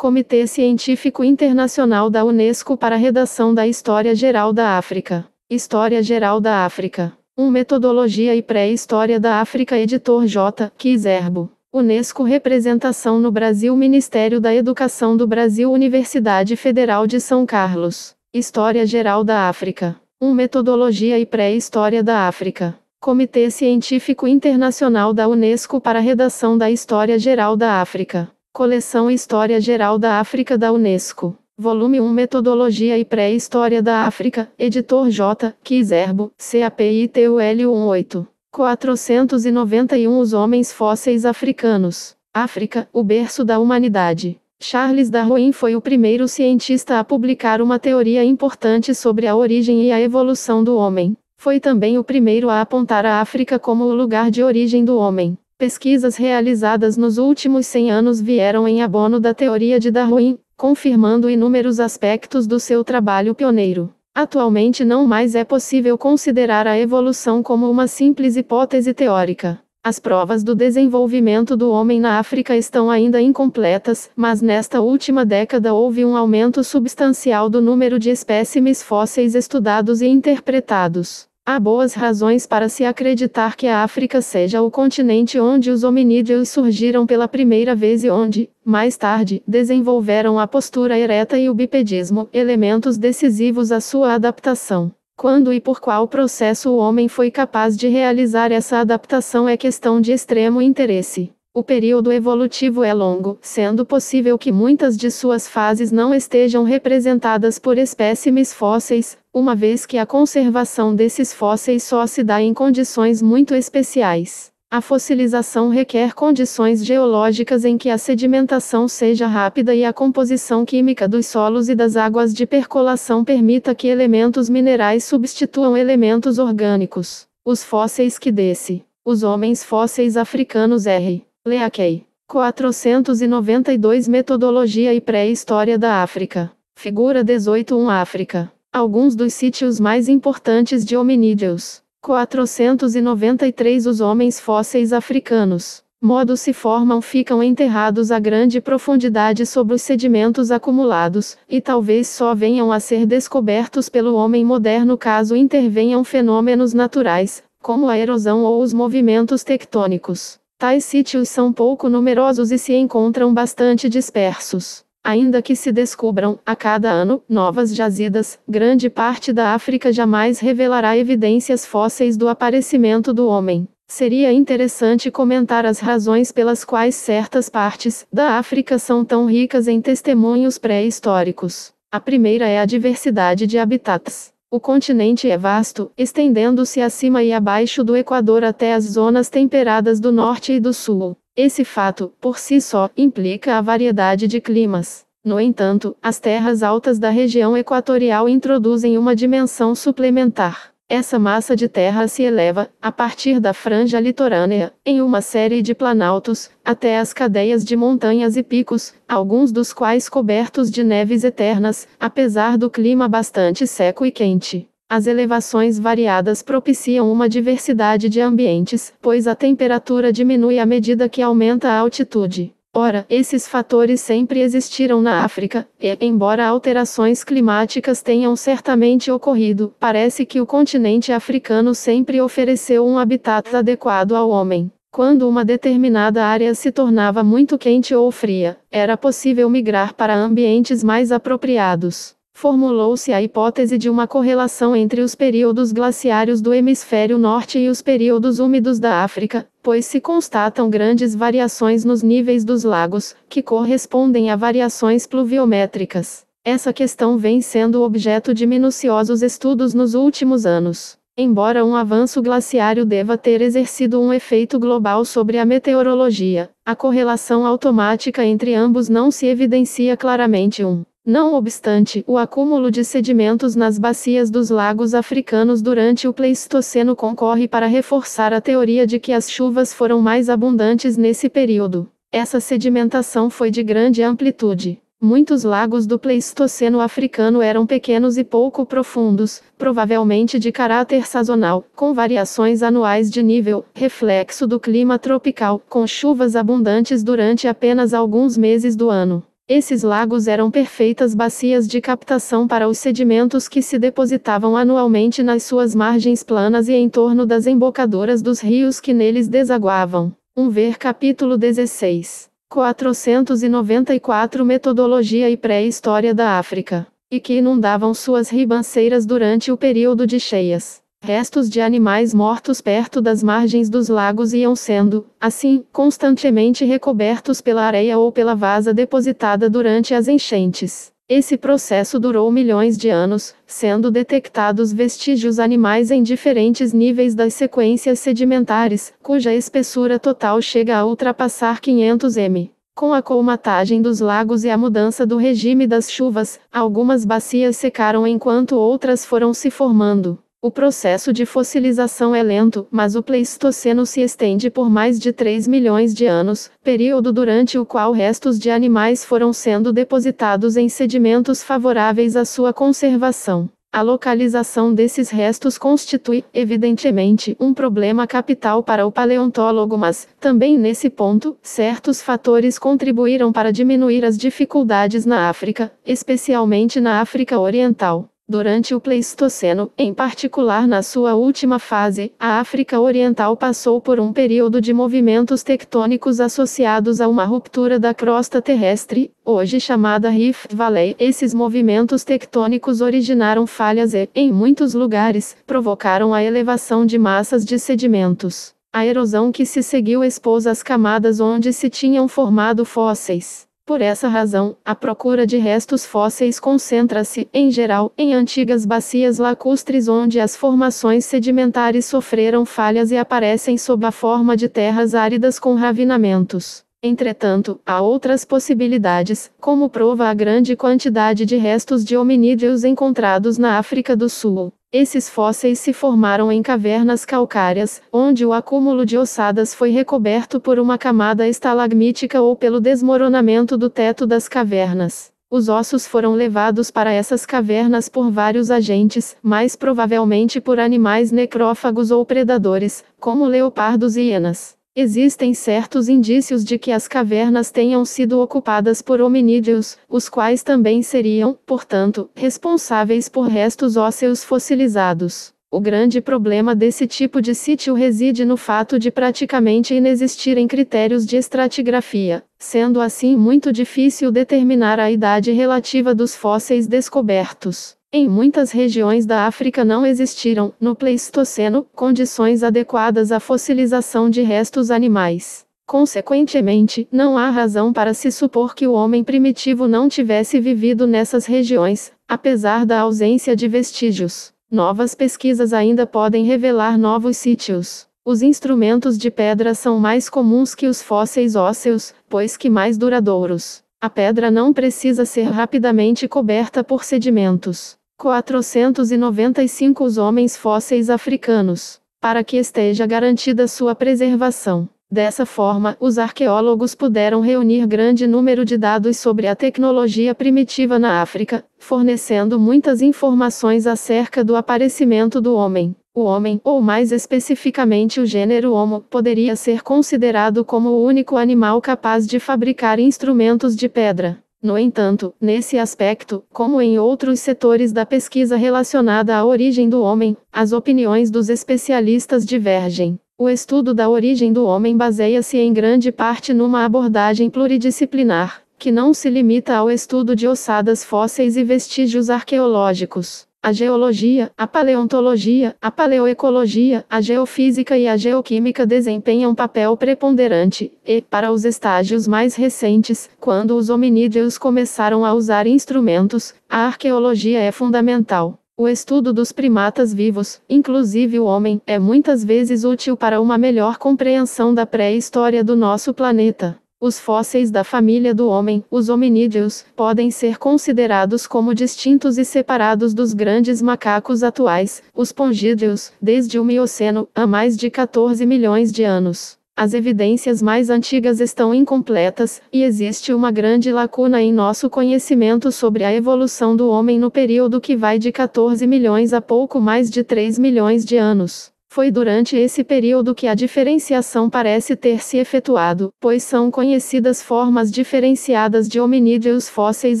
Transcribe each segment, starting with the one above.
Comitê Científico Internacional da Unesco para a redação da História Geral da África. História Geral da África. Metodologia e Pré-História da África. Editor J. Kizerbo. Unesco. Representação no Brasil. Ministério da Educação do Brasil. Universidade Federal de São Carlos. História Geral da África. Metodologia e Pré-História da África. Comitê Científico Internacional da Unesco para a redação da História Geral da África. Coleção História Geral da África da Unesco. Volume 1. Metodologia e Pré-História da África. Editor J. Kizerbo. CAPITUL 18. 491. Os homens fósseis africanos. África, o berço da humanidade. Charles Darwin foi o primeiro cientista a publicar uma teoria importante sobre a origem e a evolução do homem. Foi também o primeiro a apontar a África como o lugar de origem do homem. Pesquisas realizadas nos últimos 100 anos vieram em abono da teoria de Darwin, confirmando inúmeros aspectos do seu trabalho pioneiro. Atualmente não mais é possível considerar a evolução como uma simples hipótese teórica. As provas do desenvolvimento do homem na África estão ainda incompletas, mas nesta última década houve um aumento substancial do número de espécimes fósseis estudados e interpretados. Há boas razões para se acreditar que a África seja o continente onde os hominídeos surgiram pela primeira vez e onde, mais tarde, desenvolveram a postura ereta e o bipedismo, elementos decisivos à sua adaptação. Quando e por qual processo o homem foi capaz de realizar essa adaptação é questão de extremo interesse. O período evolutivo é longo, sendo possível que muitas de suas fases não estejam representadas por espécimes fósseis, uma vez que a conservação desses fósseis só se dá em condições muito especiais. A fossilização requer condições geológicas em que a sedimentação seja rápida e a composição química dos solos e das águas de percolação permita que elementos minerais substituam elementos orgânicos. Os fósseis que desce. Os homens fósseis africanos R. Leakey. 492. Metodologia e Pré-História da África. Figura 18. África. Alguns dos sítios mais importantes de hominídeos. 493. Os homens fósseis africanos. Modo se formam ficam enterrados a grande profundidade sob os sedimentos acumulados, e talvez só venham a ser descobertos pelo homem moderno caso intervenham fenômenos naturais, como a erosão ou os movimentos tectônicos. Tais sítios são pouco numerosos e se encontram bastante dispersos. Ainda que se descubram, a cada ano, novas jazidas, grande parte da África jamais revelará evidências fósseis do aparecimento do homem. Seria interessante comentar as razões pelas quais certas partes da África são tão ricas em testemunhos pré-históricos. A primeira é a diversidade de habitats. O continente é vasto, estendendo-se acima e abaixo do Equador até as zonas temperadas do norte e do sul. Esse fato, por si só, implica a variedade de climas. No entanto, as terras altas da região equatorial introduzem uma dimensão suplementar. Essa massa de terra se eleva, a partir da franja litorânea, em uma série de planaltos, até as cadeias de montanhas e picos, alguns dos quais cobertos de neves eternas, apesar do clima bastante seco e quente. As elevações variadas propiciam uma diversidade de ambientes, pois a temperatura diminui à medida que aumenta a altitude. Ora, esses fatores sempre existiram na África, e, embora alterações climáticas tenham certamente ocorrido, parece que o continente africano sempre ofereceu um habitat adequado ao homem. Quando uma determinada área se tornava muito quente ou fria, era possível migrar para ambientes mais apropriados. Formulou-se a hipótese de uma correlação entre os períodos glaciários do hemisfério norte e os períodos úmidos da África, pois se constatam grandes variações nos níveis dos lagos, que correspondem a variações pluviométricas. Essa questão vem sendo objeto de minuciosos estudos nos últimos anos. Embora um avanço glaciário deva ter exercido um efeito global sobre a meteorologia, a correlação automática entre ambos não se evidencia claramente. Não obstante, o acúmulo de sedimentos nas bacias dos lagos africanos durante o Pleistoceno concorre para reforçar a teoria de que as chuvas foram mais abundantes nesse período. Essa sedimentação foi de grande amplitude. Muitos lagos do Pleistoceno africano eram pequenos e pouco profundos, provavelmente de caráter sazonal, com variações anuais de nível, reflexo do clima tropical, com chuvas abundantes durante apenas alguns meses do ano. Esses lagos eram perfeitas bacias de captação para os sedimentos que se depositavam anualmente nas suas margens planas e em torno das embocaduras dos rios que neles desaguavam. Ver capítulo 16. 494 Metodologia e pré-história da África. E que inundavam suas ribanceiras durante o período de cheias. Restos de animais mortos perto das margens dos lagos iam sendo, assim, constantemente recobertos pela areia ou pela vasa depositada durante as enchentes. Esse processo durou milhões de anos, sendo detectados vestígios animais em diferentes níveis das sequências sedimentares, cuja espessura total chega a ultrapassar 500 m. Com a colmatagem dos lagos e a mudança do regime das chuvas, algumas bacias secaram enquanto outras foram se formando. O processo de fossilização é lento, mas o Pleistoceno se estende por mais de 3 milhões de anos, período durante o qual restos de animais foram sendo depositados em sedimentos favoráveis à sua conservação. A localização desses restos constitui, evidentemente, um problema capital para o paleontólogo, mas, também nesse ponto, certos fatores contribuíram para diminuir as dificuldades na África, especialmente na África Oriental. Durante o Pleistoceno, em particular na sua última fase, a África Oriental passou por um período de movimentos tectônicos associados a uma ruptura da crosta terrestre, hoje chamada Rift Valley. Esses movimentos tectônicos originaram falhas e, em muitos lugares, provocaram a elevação de massas de sedimentos. A erosão que se seguiu expôs as camadas onde se tinham formado fósseis. Por essa razão, a procura de restos fósseis concentra-se, em geral, em antigas bacias lacustres onde as formações sedimentares sofreram falhas e aparecem sob a forma de terras áridas com ravinamentos. Entretanto, há outras possibilidades, como prova a grande quantidade de restos de hominídeos encontrados na África do Sul. Esses fósseis se formaram em cavernas calcárias, onde o acúmulo de ossadas foi recoberto por uma camada estalagmítica ou pelo desmoronamento do teto das cavernas. Os ossos foram levados para essas cavernas por vários agentes, mais provavelmente por animais necrófagos ou predadores, como leopardos e hienas. Existem certos indícios de que as cavernas tenham sido ocupadas por hominídeos, os quais também seriam, portanto, responsáveis por restos ósseos fossilizados. O grande problema desse tipo de sítio reside no fato de praticamente inexistirem critérios de estratigrafia, sendo assim muito difícil determinar a idade relativa dos fósseis descobertos. Em muitas regiões da África não existiram, no Pleistoceno, condições adequadas à fossilização de restos animais. Consequentemente, não há razão para se supor que o homem primitivo não tivesse vivido nessas regiões, apesar da ausência de vestígios. Novas pesquisas ainda podem revelar novos sítios. Os instrumentos de pedra são mais comuns que os fósseis ósseos, pois que mais duradouros. A pedra não precisa ser rapidamente coberta por sedimentos. 495 Os homens fósseis africanos. Para que esteja garantida sua preservação. Dessa forma, os arqueólogos puderam reunir grande número de dados sobre a tecnologia primitiva na África, fornecendo muitas informações acerca do aparecimento do homem. O homem, ou mais especificamente o gênero Homo, poderia ser considerado como o único animal capaz de fabricar instrumentos de pedra. No entanto, nesse aspecto, como em outros setores da pesquisa relacionada à origem do homem, as opiniões dos especialistas divergem. O estudo da origem do homem baseia-se em grande parte numa abordagem pluridisciplinar, que não se limita ao estudo de ossadas fósseis e vestígios arqueológicos. A geologia, a paleontologia, a paleoecologia, a geofísica e a geoquímica desempenham papel preponderante, e, para os estágios mais recentes, quando os hominídeos começaram a usar instrumentos, a arqueologia é fundamental. O estudo dos primatas vivos, inclusive o homem, é muitas vezes útil para uma melhor compreensão da pré-história do nosso planeta. Os fósseis da família do homem, os hominídeos, podem ser considerados como distintos e separados dos grandes macacos atuais, os pongídeos, desde o Mioceno, há mais de 14 milhões de anos. As evidências mais antigas estão incompletas, e existe uma grande lacuna em nosso conhecimento sobre a evolução do homem no período que vai de 14 milhões a pouco mais de 3 milhões de anos. Foi durante esse período que a diferenciação parece ter se efetuado, pois são conhecidas formas diferenciadas de hominídeos fósseis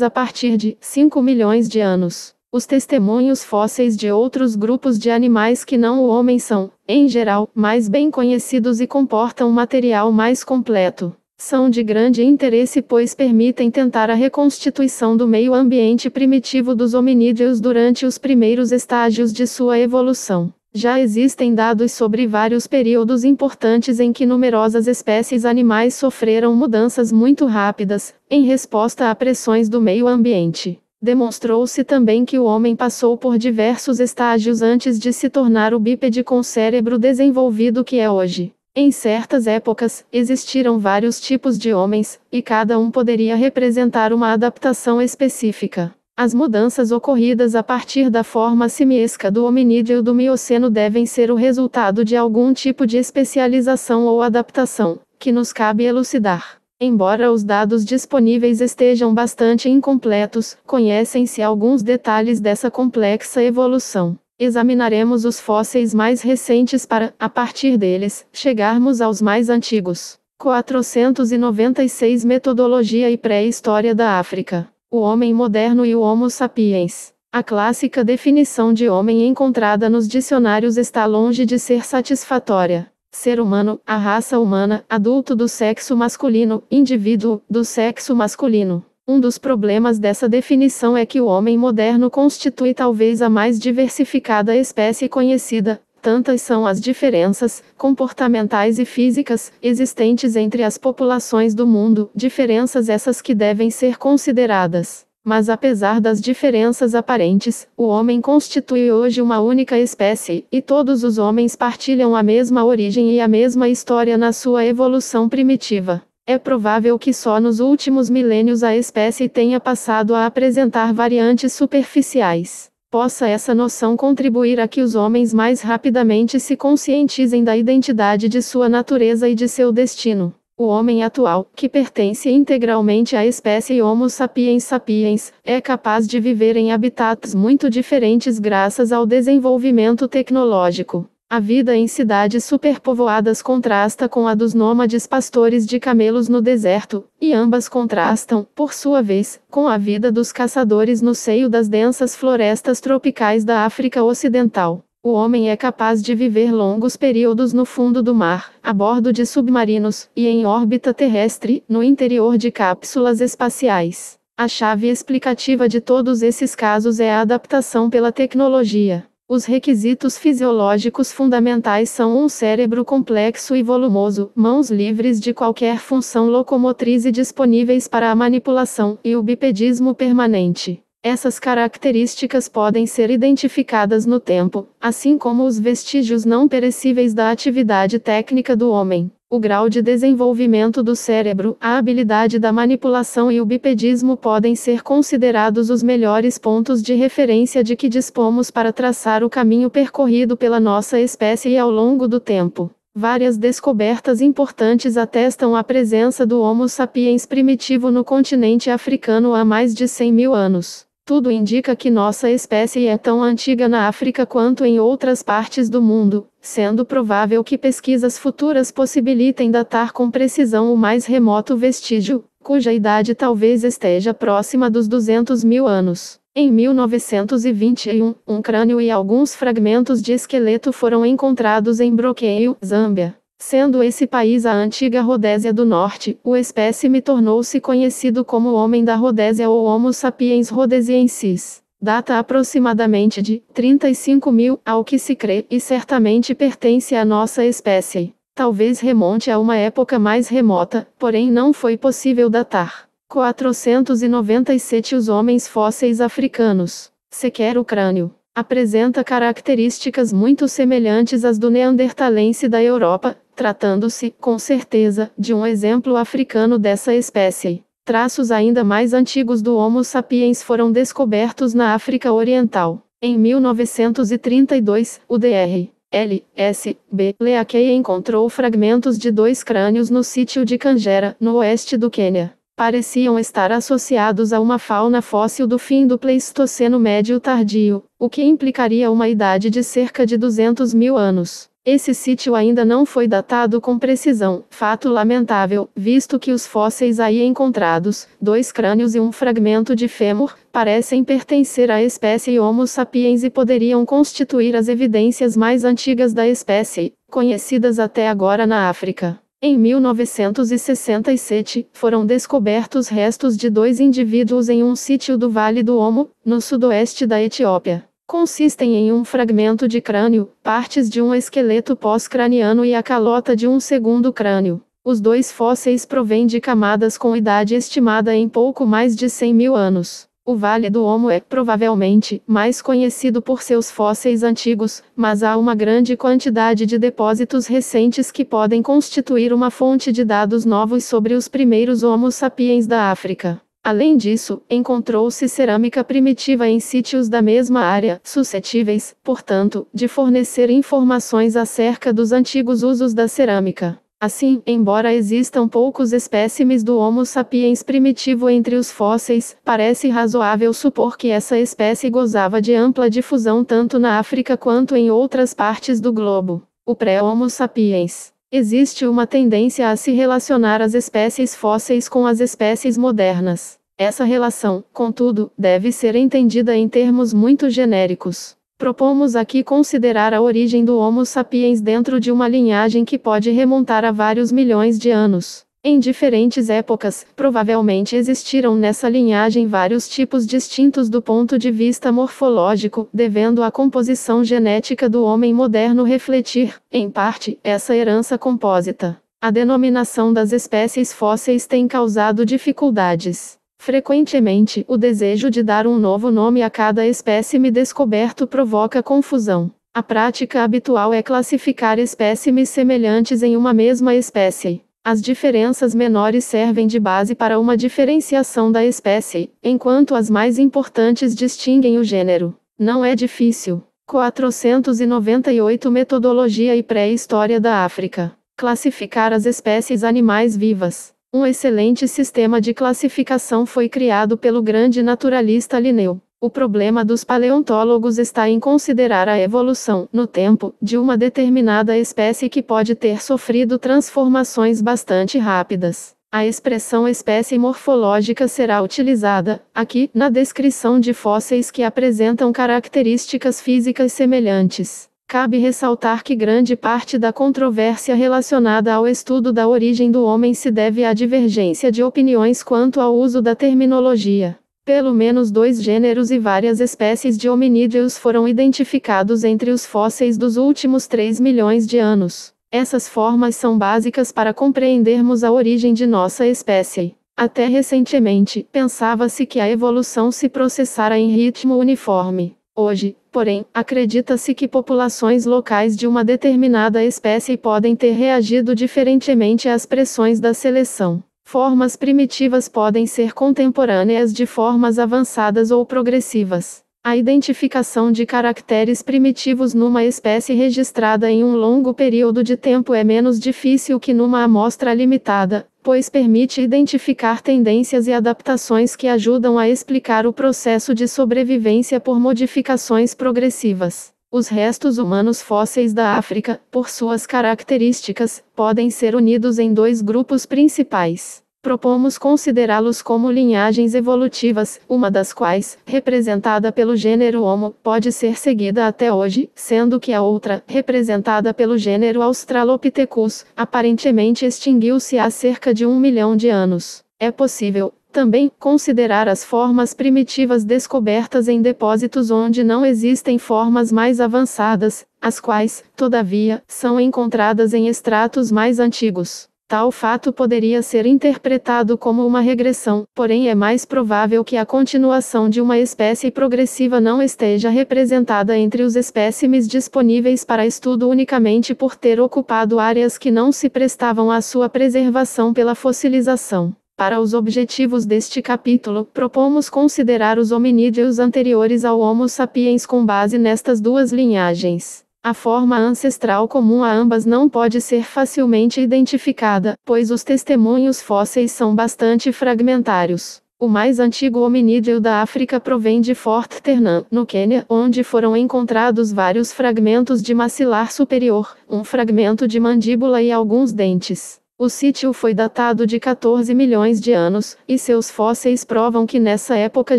a partir de 5 milhões de anos. Os testemunhos fósseis de outros grupos de animais que não o homem são, em geral, mais bem conhecidos e comportam material mais completo. São de grande interesse pois permitem tentar a reconstituição do meio ambiente primitivo dos hominídeos durante os primeiros estágios de sua evolução. Já existem dados sobre vários períodos importantes em que numerosas espécies animais sofreram mudanças muito rápidas, em resposta a pressões do meio ambiente. Demonstrou-se também que o homem passou por diversos estágios antes de se tornar o bípede com cérebro desenvolvido que é hoje. Em certas épocas, existiram vários tipos de homens, e cada um poderia representar uma adaptação específica. As mudanças ocorridas a partir da forma simiesca do hominídeo do Mioceno devem ser o resultado de algum tipo de especialização ou adaptação, que nos cabe elucidar. Embora os dados disponíveis estejam bastante incompletos, conhecem-se alguns detalhes dessa complexa evolução. Examinaremos os fósseis mais recentes para, a partir deles, chegarmos aos mais antigos. 496 Metodologia e pré-história da África. O homem moderno e o Homo sapiens. A clássica definição de homem encontrada nos dicionários está longe de ser satisfatória. Ser humano, a raça humana, adulto do sexo masculino, indivíduo, do sexo masculino. Um dos problemas dessa definição é que o homem moderno constitui talvez a mais diversificada espécie conhecida. Tantas são as diferenças, comportamentais e físicas, existentes entre as populações do mundo, diferenças essas que devem ser consideradas. Mas apesar das diferenças aparentes, o homem constitui hoje uma única espécie, e todos os homens partilham a mesma origem e a mesma história na sua evolução primitiva. É provável que só nos últimos milênios a espécie tenha passado a apresentar variantes superficiais. Possa essa noção contribuir a que os homens mais rapidamente se conscientizem da identidade de sua natureza e de seu destino. O homem atual, que pertence integralmente à espécie Homo sapiens sapiens, é capaz de viver em habitats muito diferentes graças ao desenvolvimento tecnológico. A vida em cidades superpovoadas contrasta com a dos nômades pastores de camelos no deserto, e ambas contrastam, por sua vez, com a vida dos caçadores no seio das densas florestas tropicais da África Ocidental. O homem é capaz de viver longos períodos no fundo do mar, a bordo de submarinos, e em órbita terrestre, no interior de cápsulas espaciais. A chave explicativa de todos esses casos é a adaptação pela tecnologia. Os requisitos fisiológicos fundamentais são um cérebro complexo e volumoso, mãos livres de qualquer função locomotriz e disponíveis para a manipulação, e o bipedismo permanente. Essas características podem ser identificadas no tempo, assim como os vestígios não perecíveis da atividade técnica do homem. O grau de desenvolvimento do cérebro, a habilidade da manipulação e o bipedismo podem ser considerados os melhores pontos de referência de que dispomos para traçar o caminho percorrido pela nossa espécie ao longo do tempo. Várias descobertas importantes atestam a presença do Homo sapiens primitivo no continente africano há mais de 100 mil anos. Tudo indica que nossa espécie é tão antiga na África quanto em outras partes do mundo, sendo provável que pesquisas futuras possibilitem datar com precisão o mais remoto vestígio, cuja idade talvez esteja próxima dos 200 mil anos. Em 1921, um crânio e alguns fragmentos de esqueleto foram encontrados em Broqueio, Zâmbia. Sendo esse país a antiga Rodésia do Norte, o espécime tornou-se conhecido como Homem da Rodésia ou Homo sapiens rhodesiensis. Data aproximadamente de 35 mil, ao que se crê, e certamente pertence à nossa espécie. Talvez remonte a uma época mais remota, porém não foi possível datar. 497 Os homens fósseis africanos. Sequer o crânio apresenta características muito semelhantes às do neandertalense da Europa, tratando-se, com certeza, de um exemplo africano dessa espécie. Traços ainda mais antigos do Homo sapiens foram descobertos na África Oriental. Em 1932, o Dr. L. S. B. Leakey encontrou fragmentos de 2 crânios no sítio de Kangera, no oeste do Quênia. Pareciam estar associados a uma fauna fóssil do fim do Pleistoceno médio tardio, o que implicaria uma idade de cerca de 200 mil anos. Esse sítio ainda não foi datado com precisão, fato lamentável, visto que os fósseis aí encontrados, 2 crânios e um fragmento de fêmur, parecem pertencer à espécie Homo sapiens e poderiam constituir as evidências mais antigas da espécie, conhecidas até agora na África. Em 1967, foram descobertos restos de 2 indivíduos em um sítio do Vale do Omo, no sudoeste da Etiópia. Consistem em um fragmento de crânio, partes de um esqueleto pós-craniano e a calota de um segundo crânio. Os 2 fósseis provêm de camadas com idade estimada em pouco mais de 100 mil anos. O Vale do Omo é, provavelmente, mais conhecido por seus fósseis antigos, mas há uma grande quantidade de depósitos recentes que podem constituir uma fonte de dados novos sobre os primeiros Homo sapiens da África. Além disso, encontrou-se cerâmica primitiva em sítios da mesma área, suscetíveis, portanto, de fornecer informações acerca dos antigos usos da cerâmica. Assim, embora existam poucos espécimes do Homo sapiens primitivo entre os fósseis, parece razoável supor que essa espécie gozava de ampla difusão tanto na África quanto em outras partes do globo. O pré-Homo sapiens. Existe uma tendência a se relacionar as espécies fósseis com as espécies modernas. Essa relação, contudo, deve ser entendida em termos muito genéricos. Propomos aqui considerar a origem do Homo sapiens dentro de uma linhagem que pode remontar a vários milhões de anos. Em diferentes épocas, provavelmente existiram nessa linhagem vários tipos distintos do ponto de vista morfológico, devendo a composição genética do homem moderno refletir, em parte, essa herança compósita. A denominação das espécies fósseis tem causado dificuldades. Frequentemente, o desejo de dar um novo nome a cada espécime descoberto provoca confusão. A prática habitual é classificar espécimes semelhantes em uma mesma espécie. As diferenças menores servem de base para uma diferenciação da espécie, enquanto as mais importantes distinguem o gênero. Não é difícil. 498 Metodologia e pré-história da África. Classificar as espécies animais vivas. Um excelente sistema de classificação foi criado pelo grande naturalista Linneu. O problema dos paleontólogos está em considerar a evolução, no tempo, de uma determinada espécie que pode ter sofrido transformações bastante rápidas. A expressão espécie morfológica será utilizada, aqui, na descrição de fósseis que apresentam características físicas semelhantes. Cabe ressaltar que grande parte da controvérsia relacionada ao estudo da origem do homem se deve à divergência de opiniões quanto ao uso da terminologia. Pelo menos 2 gêneros e várias espécies de hominídeos foram identificados entre os fósseis dos últimos 3 milhões de anos. Essas formas são básicas para compreendermos a origem de nossa espécie. Até recentemente, pensava-se que a evolução se processara em ritmo uniforme. Hoje, porém, acredita-se que populações locais de uma determinada espécie podem ter reagido diferentemente às pressões da seleção. Formas primitivas podem ser contemporâneas de formas avançadas ou progressivas. A identificação de caracteres primitivos numa espécie registrada em um longo período de tempo é menos difícil que numa amostra limitada, pois permite identificar tendências e adaptações que ajudam a explicar o processo de sobrevivência por modificações progressivas. Os restos humanos fósseis da África, por suas características, podem ser unidos em 2 grupos principais. Propomos considerá-los como linhagens evolutivas, uma das quais, representada pelo gênero Homo, pode ser seguida até hoje, sendo que a outra, representada pelo gênero Australopithecus, aparentemente extinguiu-se há cerca de 1 milhão de anos. É possível, também, considerar as formas primitivas descobertas em depósitos onde não existem formas mais avançadas, as quais, todavia, são encontradas em estratos mais antigos. Tal fato poderia ser interpretado como uma regressão, porém é mais provável que a continuação de uma espécie progressiva não esteja representada entre os espécimes disponíveis para estudo unicamente por ter ocupado áreas que não se prestavam à sua preservação pela fossilização. Para os objetivos deste capítulo, propomos considerar os hominídeos anteriores ao Homo sapiens com base nestas 2 linhagens. A forma ancestral comum a ambas não pode ser facilmente identificada, pois os testemunhos fósseis são bastante fragmentários. O mais antigo hominídeo da África provém de Fort Turner, no Quênia, onde foram encontrados vários fragmentos de maxilar superior, um fragmento de mandíbula e alguns dentes. O sítio foi datado de 14 milhões de anos, e seus fósseis provam que nessa época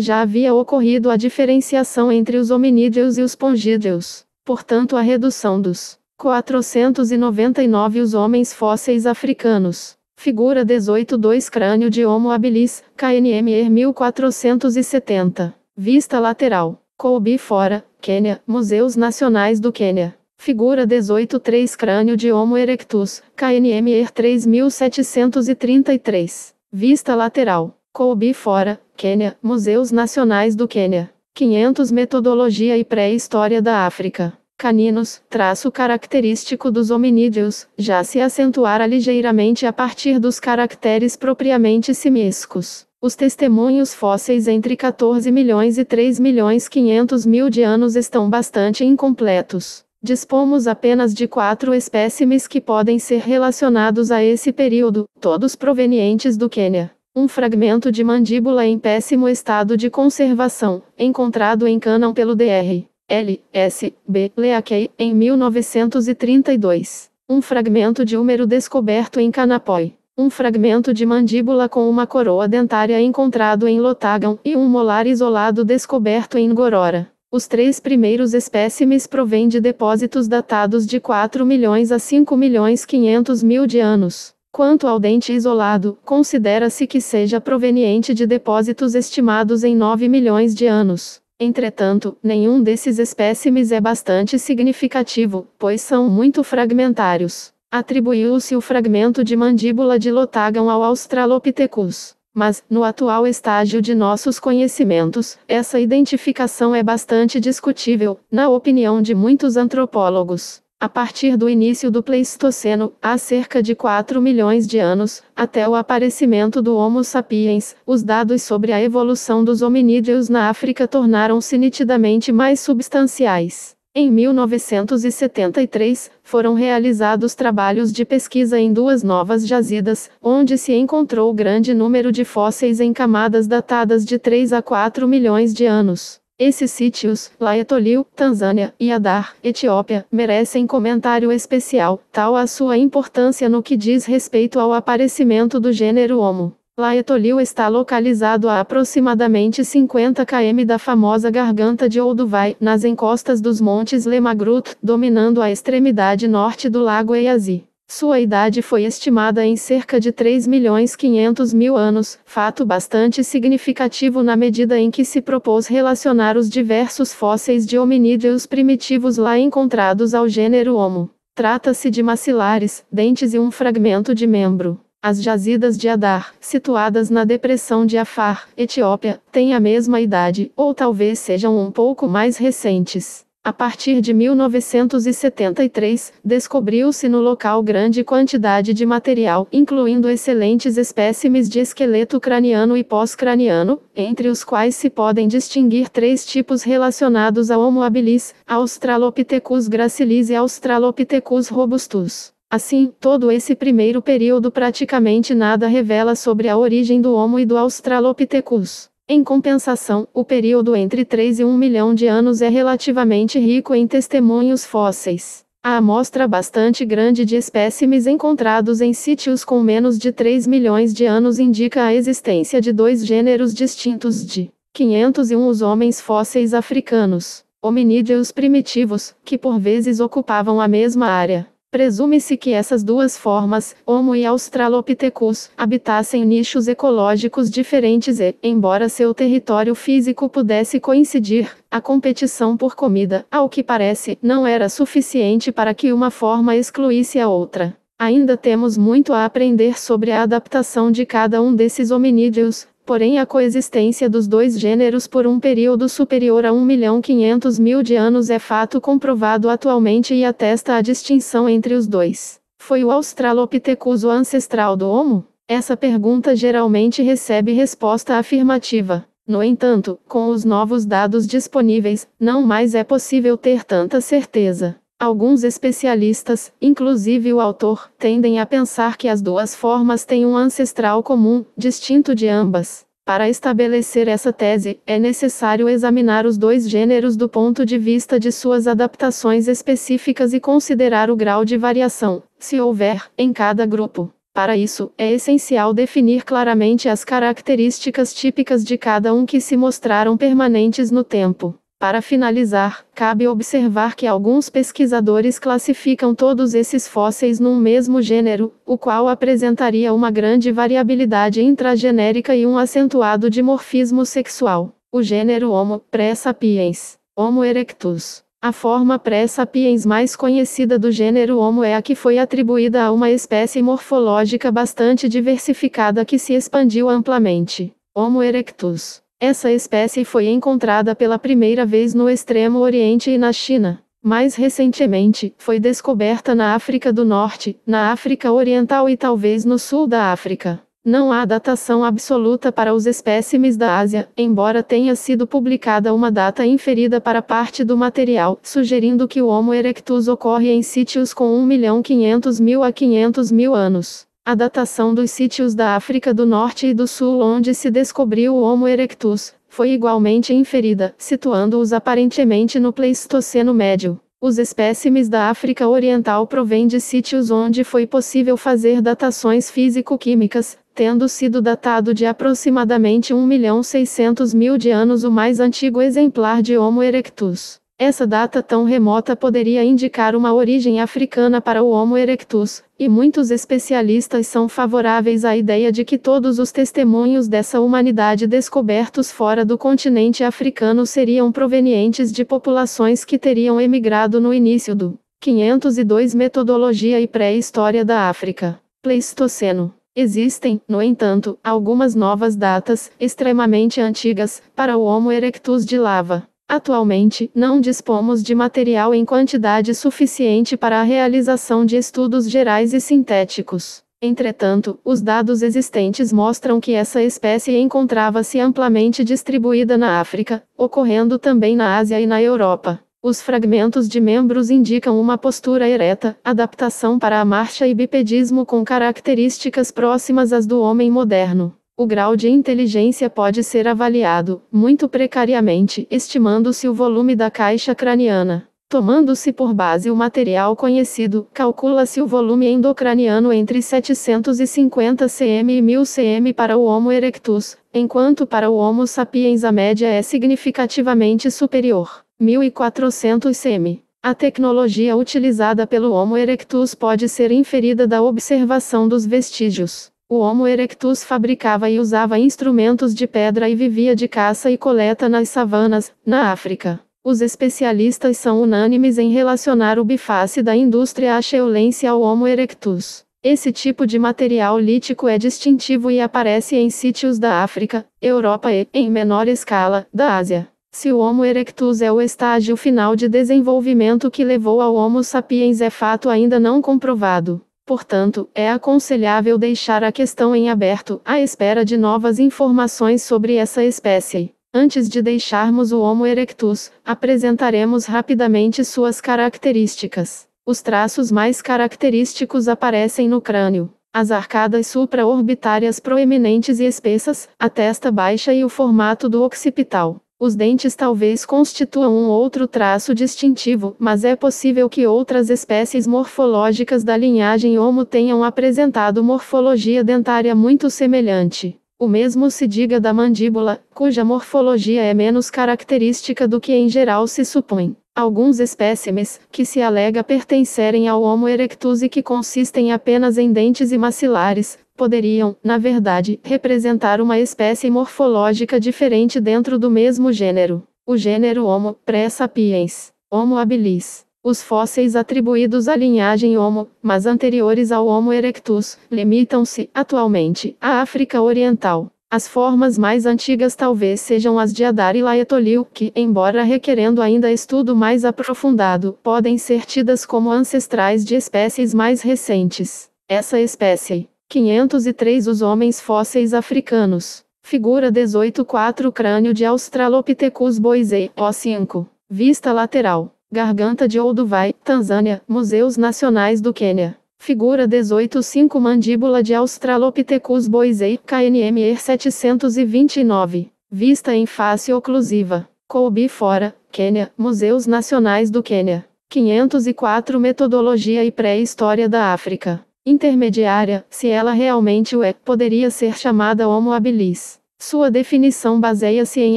já havia ocorrido a diferenciação entre os hominídeos e os pongídeos. Portanto, a redução dos 499 os homens fósseis africanos. Figura 18-2 Crânio de Homo habilis, KNMR 1470. Vista lateral. Colby fora, Quênia, Museus Nacionais do Quênia. Figura 18-3 Crânio de Homo erectus, KNMR 3733. Vista lateral. Colby fora, Quênia, Museus Nacionais do Quênia. 500 Metodologia e Pré-História da África. Caninos, traço característico dos hominídeos, já se acentuara ligeiramente a partir dos caracteres propriamente simiescos. Os testemunhos fósseis entre 14 milhões e 3.500.000 de anos estão bastante incompletos. Dispomos apenas de 4 espécimes que podem ser relacionados a esse período, todos provenientes do Quênia. Um fragmento de mandíbula em péssimo estado de conservação, encontrado em Canaan pelo Dr. L. S. B. Leakey, em 1932. Um fragmento de húmero descoberto em Canapói. Um fragmento de mandíbula com uma coroa dentária encontrado em Lotagão e um molar isolado descoberto em Ngorora. Os 3 primeiros espécimes provêm de depósitos datados de 4 milhões a 5.500.000 de anos. Quanto ao dente isolado, considera-se que seja proveniente de depósitos estimados em 9 milhões de anos. Entretanto, nenhum desses espécimes é bastante significativo, pois são muito fragmentários. Atribuiu-se o fragmento de mandíbula de Lotagão ao Australopithecus. Mas, no atual estágio de nossos conhecimentos, essa identificação é bastante discutível, na opinião de muitos antropólogos. A partir do início do Pleistoceno, há cerca de 4 milhões de anos, até o aparecimento do Homo sapiens, os dados sobre a evolução dos hominídeos na África tornaram-se nitidamente mais substanciais. Em 1973, foram realizados trabalhos de pesquisa em 2 novas jazidas, onde se encontrou grande número de fósseis em camadas datadas de 3 a 4 milhões de anos. Esses sítios, Laetolil, Tanzânia, e Adar, Etiópia, merecem comentário especial, tal a sua importância no que diz respeito ao aparecimento do gênero Homo. Laetolil está localizado a aproximadamente 50 km da famosa Garganta de Olduvai, nas encostas dos montes Lemagrut, dominando a extremidade norte do lago Eyazi. Sua idade foi estimada em cerca de 3.500.000 anos, fato bastante significativo na medida em que se propôs relacionar os diversos fósseis de hominídeos primitivos lá encontrados ao gênero Homo. Trata-se de maxilares, dentes e um fragmento de membro. As jazidas de Adar, situadas na depressão de Afar, Etiópia, têm a mesma idade, ou talvez sejam um pouco mais recentes. A partir de 1973, descobriu-se no local grande quantidade de material, incluindo excelentes espécimes de esqueleto craniano e pós-craniano, entre os quais se podem distinguir 3 tipos relacionados a Homo habilis, Australopithecus gracilis e Australopithecus robustus. Assim, todo esse primeiro período praticamente nada revela sobre a origem do Homo e do Australopithecus. Em compensação, o período entre 3 e 1 milhão de anos é relativamente rico em testemunhos fósseis. A amostra bastante grande de espécimes encontrados em sítios com menos de 3 milhões de anos indica a existência de 2 gêneros distintos de 501 os homens fósseis africanos, hominídeos primitivos, que por vezes ocupavam a mesma área. Presume-se que essas 2 formas, Homo e Australopithecus, habitassem nichos ecológicos diferentes e, embora seu território físico pudesse coincidir, a competição por comida, ao que parece, não era suficiente para que uma forma excluísse a outra. Ainda temos muito a aprender sobre a adaptação de cada um desses hominídeos, porém a coexistência dos 2 gêneros por um período superior a 1.500.000 de anos é fato comprovado atualmente e atesta a distinção entre os 2. Foi o Australopithecus o ancestral do Homo? Essa pergunta geralmente recebe resposta afirmativa. No entanto, com os novos dados disponíveis, não mais é possível ter tanta certeza. Alguns especialistas, inclusive o autor, tendem a pensar que as 2 formas têm um ancestral comum, distinto de ambas. Para estabelecer essa tese, é necessário examinar os dois gêneros do ponto de vista de suas adaptações específicas e considerar o grau de variação, se houver, em cada grupo. Para isso, é essencial definir claramente as características típicas de cada um que se mostraram permanentes no tempo. Para finalizar, cabe observar que alguns pesquisadores classificam todos esses fósseis num mesmo gênero, o qual apresentaria uma grande variabilidade intragenérica e um acentuado dimorfismo sexual. O gênero Homo pré-sapiens, Homo erectus. A forma pré-sapiens mais conhecida do gênero Homo é a que foi atribuída a uma espécie morfológica bastante diversificada que se expandiu amplamente, Homo erectus. Essa espécie foi encontrada pela primeira vez no Extremo Oriente e na China. Mais recentemente, foi descoberta na África do Norte, na África Oriental e talvez no sul da África. Não há datação absoluta para os espécimes da Ásia, embora tenha sido publicada uma data inferida para parte do material, sugerindo que o Homo erectus ocorre em sítios com 1.500.000 a 500.000 anos. A datação dos sítios da África do Norte e do Sul onde se descobriu o Homo erectus, foi igualmente inferida, situando-os aparentemente no Pleistoceno Médio. Os espécimes da África Oriental provêm de sítios onde foi possível fazer datações físico-químicas, tendo sido datado de aproximadamente 1.600.000 de anos o mais antigo exemplar de Homo erectus. Essa data tão remota poderia indicar uma origem africana para o Homo erectus, e muitos especialistas são favoráveis à ideia de que todos os testemunhos dessa humanidade descobertos fora do continente africano seriam provenientes de populações que teriam emigrado no início do 502 Metodologia e Pré-História da África. Pleistoceno. Existem, no entanto, algumas novas datas, extremamente antigas, para o Homo erectus de lava. Atualmente, não dispomos de material em quantidade suficiente para a realização de estudos gerais e sintéticos. Entretanto, os dados existentes mostram que essa espécie encontrava-se amplamente distribuída na África, ocorrendo também na Ásia e na Europa. Os fragmentos de membros indicam uma postura ereta, adaptação para a marcha e bipedismo com características próximas às do homem moderno. O grau de inteligência pode ser avaliado, muito precariamente, estimando-se o volume da caixa craniana. Tomando-se por base o material conhecido, calcula-se o volume endocraniano entre 750 cm e 1000 cm para o Homo erectus, enquanto para o Homo sapiens a média é significativamente superior, 1400 cm. A tecnologia utilizada pelo Homo erectus pode ser inferida da observação dos vestígios. O Homo erectus fabricava e usava instrumentos de pedra e vivia de caça e coleta nas savanas, na África. Os especialistas são unânimes em relacionar o biface da indústria acheulense ao Homo erectus. Esse tipo de material lítico é distintivo e aparece em sítios da África, Europa e, em menor escala, da Ásia. Se o Homo erectus é o estágio final de desenvolvimento que levou ao Homo sapiens é fato ainda não comprovado. Portanto, é aconselhável deixar a questão em aberto, à espera de novas informações sobre essa espécie. Antes de deixarmos o Homo erectus, apresentaremos rapidamente suas características. Os traços mais característicos aparecem no crânio. As arcadas supraorbitárias proeminentes e espessas, a testa baixa e o formato do occipital. Os dentes talvez constituam um outro traço distintivo, mas é possível que outras espécies morfológicas da linhagem Homo tenham apresentado morfologia dentária muito semelhante. O mesmo se diga da mandíbula, cuja morfologia é menos característica do que em geral se supõe. Alguns espécimes, que se alega pertencerem ao Homo erectus e que consistem apenas em dentes e maxilares, poderiam, na verdade, representar uma espécie morfológica diferente dentro do mesmo gênero. O gênero Homo pré-sapiens, Homo habilis. Os fósseis atribuídos à linhagem Homo, mas anteriores ao Homo erectus, limitam-se, atualmente, à África Oriental. As formas mais antigas talvez sejam as de Adar e Laetolil, que, embora requerendo ainda estudo mais aprofundado, podem ser tidas como ancestrais de espécies mais recentes. Essa espécie 503 Os homens fósseis africanos. Figura 18.4 Crânio de Australopithecus boisei, O5. Vista lateral. Garganta de Olduvai, Tanzânia, Museus Nacionais do Quênia. Figura 18.5 Mandíbula de Australopithecus boisei, KNMR 729. Vista em face oclusiva. Colby Fora, Quênia, Museus Nacionais do Quênia. 504 Metodologia e Pré-História da África. Intermediária, se ela realmente o é, poderia ser chamada Homo habilis. Sua definição baseia-se em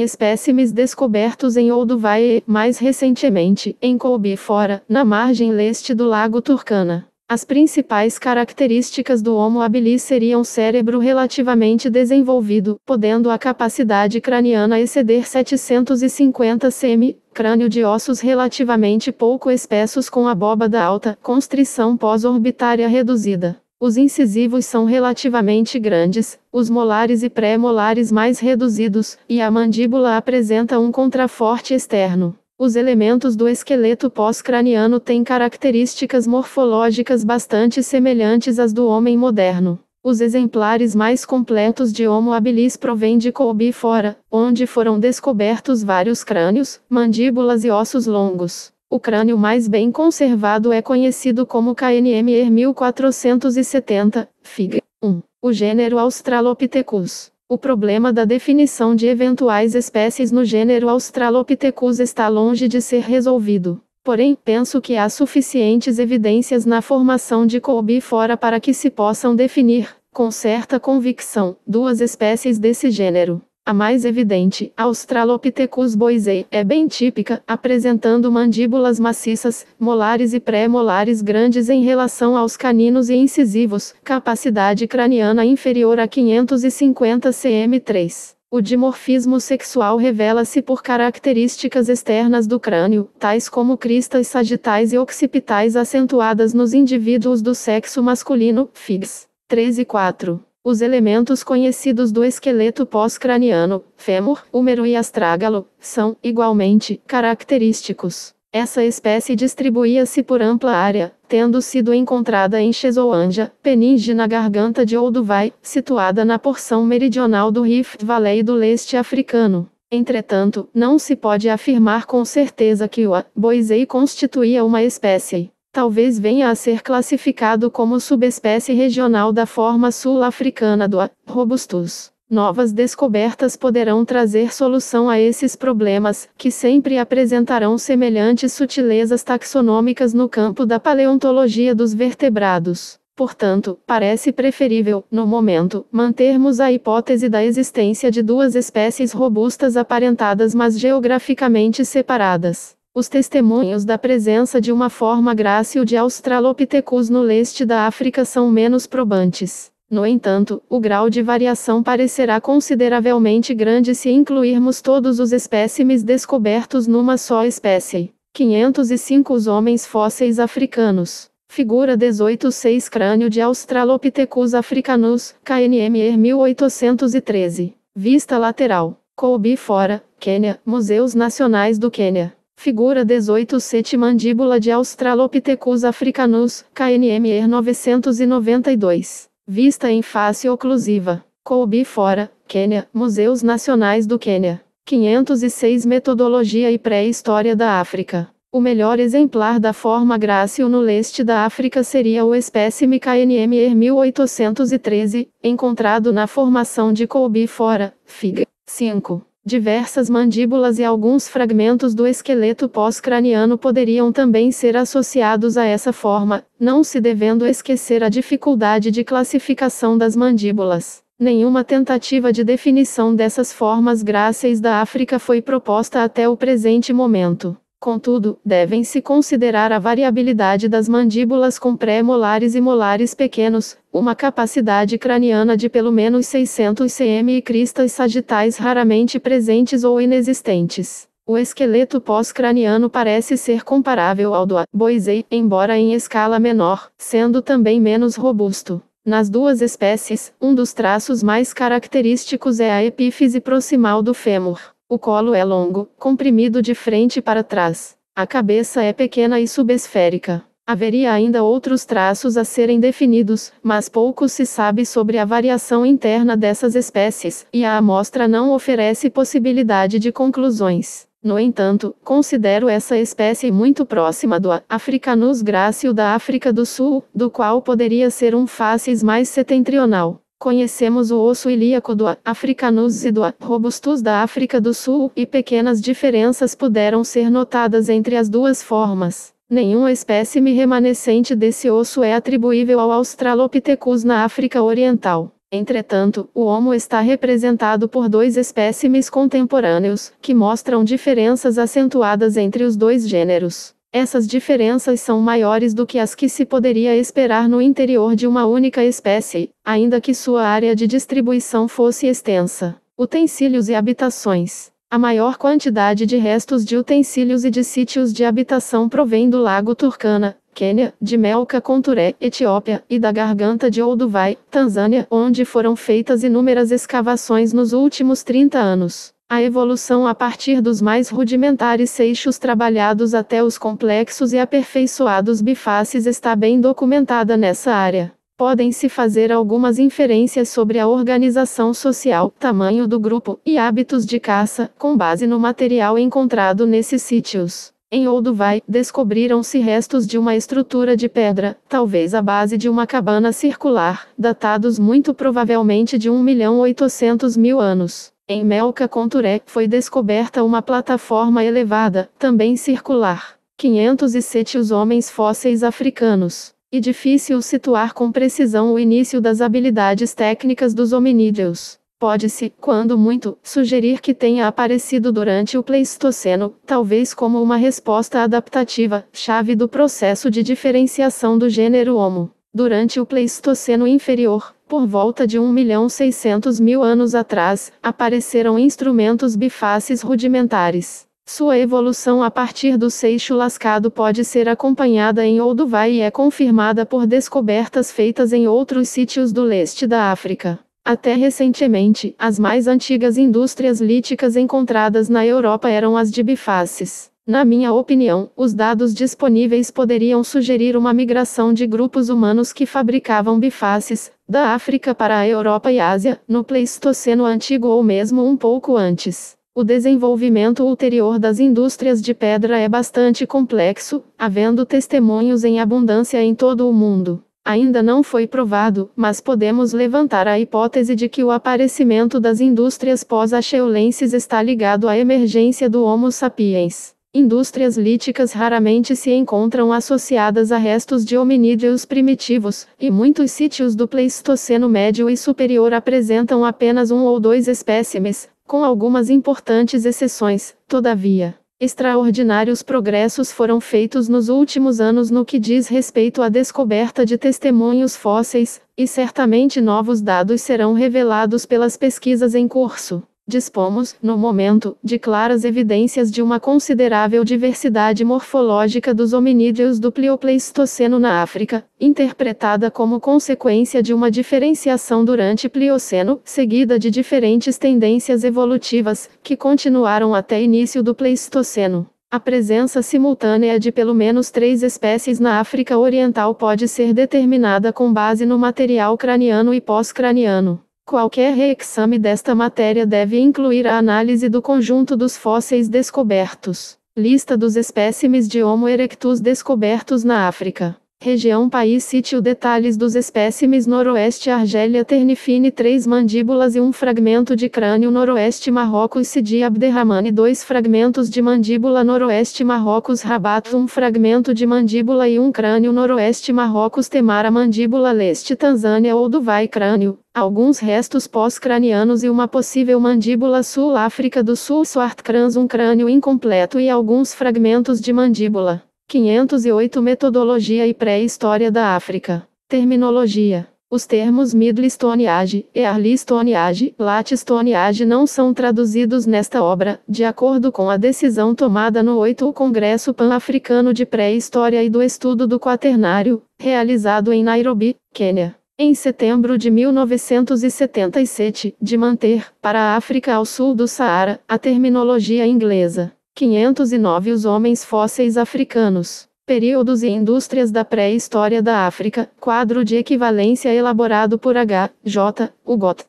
espécimes descobertos em Olduvai e, mais recentemente, em Colby Fora, na margem leste do Lago Turkana. As principais características do Homo habilis seriam cérebro relativamente desenvolvido, podendo a capacidade craniana exceder 750 cm, crânio de ossos relativamente pouco espessos com abóbada alta, constrição pós-orbitária reduzida. Os incisivos são relativamente grandes, os molares e pré-molares mais reduzidos, e a mandíbula apresenta um contraforte externo. Os elementos do esqueleto pós-craniano têm características morfológicas bastante semelhantes às do homem moderno. Os exemplares mais completos de Homo habilis provêm de Colby Fora, onde foram descobertos vários crânios, mandíbulas e ossos longos. O crânio mais bem conservado é conhecido como KNMR 1470, Fig. 1. O gênero Australopithecus. O problema da definição de eventuais espécies no gênero Australopithecus está longe de ser resolvido. Porém, penso que há suficientes evidências na formação de Colby Fora para que se possam definir, com certa convicção, duas espécies desse gênero. A mais evidente, Australopithecus boisei, é bem típica, apresentando mandíbulas maciças, molares e pré-molares grandes em relação aos caninos e incisivos, capacidade craniana inferior a 550 cm3. O dimorfismo sexual revela-se por características externas do crânio, tais como cristas sagitais e occipitais acentuadas nos indivíduos do sexo masculino, Figs. 3 e 4. Os elementos conhecidos do esqueleto pós-craniano, fêmur, húmero e astrágalo, são, igualmente, característicos. Essa espécie distribuía-se por ampla área, tendo sido encontrada em Chesoanja, peninge na garganta de Olduvai, situada na porção meridional do Rift Valley do leste africano. Entretanto, não se pode afirmar com certeza que o boisei constituía uma espécie. Talvez venha a ser classificado como subespécie regional da forma sul-africana do robustus. Novas descobertas poderão trazer solução a esses problemas, que sempre apresentarão semelhantes sutilezas taxonômicas no campo da paleontologia dos vertebrados. Portanto, parece preferível, no momento, mantermos a hipótese da existência de duas espécies robustas aparentadas mas geograficamente separadas. Os testemunhos da presença de uma forma grácil de Australopithecus no leste da África são menos probantes. No entanto, o grau de variação parecerá consideravelmente grande se incluirmos todos os espécimes descobertos numa só espécie. 505 Os homens fósseis africanos. Figura 18.6 Crânio de Australopithecus africanus, KNMR 1813. Vista lateral. Colby Fora, Quênia, Museus Nacionais do Quênia. Figura 18.7 Mandíbula de Australopithecus africanus, KNMR 992. Vista em face oclusiva. Colby Fora, Quênia, Museus Nacionais do Quênia. 506 Metodologia e Pré-História da África. O melhor exemplar da forma grácil no leste da África seria o espécime KNMR 1813, encontrado na formação de Colby Fora, Fig. 5. Diversas mandíbulas e alguns fragmentos do esqueleto pós-craniano poderiam também ser associados a essa forma, não se devendo esquecer a dificuldade de classificação das mandíbulas. Nenhuma tentativa de definição dessas formas gráceis da África foi proposta até o presente momento. Contudo, devem-se considerar a variabilidade das mandíbulas com pré-molares e molares pequenos, uma capacidade craniana de pelo menos 600 cm e cristas sagitais raramente presentes ou inexistentes. O esqueleto pós-craniano parece ser comparável ao do boisei, embora em escala menor, sendo também menos robusto. Nas duas espécies, um dos traços mais característicos é a epífise proximal do fêmur. O colo é longo, comprimido de frente para trás. A cabeça é pequena e subesférica. Haveria ainda outros traços a serem definidos, mas pouco se sabe sobre a variação interna dessas espécies, e a amostra não oferece possibilidade de conclusões. No entanto, considero essa espécie muito próxima do Africanus grácil da África do Sul, do qual poderia ser um facies mais setentrional. Conhecemos o osso ilíaco do Africanus e do robustus da África do Sul, e pequenas diferenças puderam ser notadas entre as duas formas. Nenhum espécime remanescente desse osso é atribuível ao Australopithecus na África Oriental. Entretanto, o Homo está representado por dois espécimes contemporâneos, que mostram diferenças acentuadas entre os dois gêneros. Essas diferenças são maiores do que as que se poderia esperar no interior de uma única espécie, ainda que sua área de distribuição fosse extensa. Utensílios e habitações. A maior quantidade de restos de utensílios e de sítios de habitação provém do Lago Turkana, Quênia, de Melka Conturé, Etiópia, e da Garganta de Olduvai, Tanzânia, onde foram feitas inúmeras escavações nos últimos 30 anos. A evolução a partir dos mais rudimentares seixos trabalhados até os complexos e aperfeiçoados bifaces está bem documentada nessa área. Podem-se fazer algumas inferências sobre a organização social, tamanho do grupo e hábitos de caça, com base no material encontrado nesses sítios. Em Olduvai, descobriram-se restos de uma estrutura de pedra, talvez a base de uma cabana circular, datados muito provavelmente de 1.800.000 anos. Em Melka Conturé, foi descoberta uma plataforma elevada, também circular. 507 os homens fósseis africanos. E difícil situar com precisão o início das habilidades técnicas dos hominídeos. Pode-se, quando muito, sugerir que tenha aparecido durante o Pleistoceno, talvez como uma resposta adaptativa, chave do processo de diferenciação do gênero Homo. Durante o Pleistoceno inferior, por volta de 1.600.000 anos atrás, apareceram instrumentos bifaces rudimentares. Sua evolução a partir do seixo lascado pode ser acompanhada em Olduvai e é confirmada por descobertas feitas em outros sítios do leste da África. Até recentemente, as mais antigas indústrias líticas encontradas na Europa eram as de bifaces. Na minha opinião, os dados disponíveis poderiam sugerir uma migração de grupos humanos que fabricavam bifaces, da África para a Europa e Ásia, no Pleistoceno antigo ou mesmo um pouco antes. O desenvolvimento ulterior das indústrias de pedra é bastante complexo, havendo testemunhos em abundância em todo o mundo. Ainda não foi provado, mas podemos levantar a hipótese de que o aparecimento das indústrias pós-acheulenses está ligado à emergência do Homo sapiens. Indústrias líticas raramente se encontram associadas a restos de hominídeos primitivos, e muitos sítios do Pleistoceno médio e superior apresentam apenas um ou dois espécimes, com algumas importantes exceções. Todavia, extraordinários progressos foram feitos nos últimos anos no que diz respeito à descoberta de testemunhos fósseis, e certamente novos dados serão revelados pelas pesquisas em curso. Dispomos, no momento, de claras evidências de uma considerável diversidade morfológica dos hominídeos do Pliopleistoceno na África, interpretada como consequência de uma diferenciação durante Plioceno, seguida de diferentes tendências evolutivas, que continuaram até início do Pleistoceno. A presença simultânea de pelo menos 3 espécies na África Oriental pode ser determinada com base no material craniano e pós-craniano. Qualquer reexame desta matéria deve incluir a análise do conjunto dos fósseis descobertos. Lista dos espécimes de Homo erectus descobertos na África. Região país sítio detalhes dos espécimes noroeste Argélia Ternifine 3 mandíbulas e um fragmento de crânio noroeste Marrocos Sidi Abderrahmane 2 fragmentos de mandíbula noroeste Marrocos Rabat 1 fragmento de mandíbula e um crânio noroeste Marrocos Temara mandíbula leste Tanzânia Olduvai crânio, alguns restos pós-cranianos e uma possível mandíbula sul África do Sul Swartkrans um crânio incompleto e alguns fragmentos de mandíbula. 508 Metodologia e pré-história da África. Terminologia. Os termos Middle Stone Age, Early Stone Age, Late Stone Age não são traduzidos nesta obra, de acordo com a decisão tomada no 8º Congresso Pan-Africano de Pré-História e do Estudo do Quaternário, realizado em Nairobi, Quênia, em setembro de 1977, de manter, para a África ao sul do Saara, a terminologia inglesa. 509 Os homens fósseis africanos. Períodos e indústrias da pré-história da África. Quadro de equivalência elaborado por H. J. Ugot.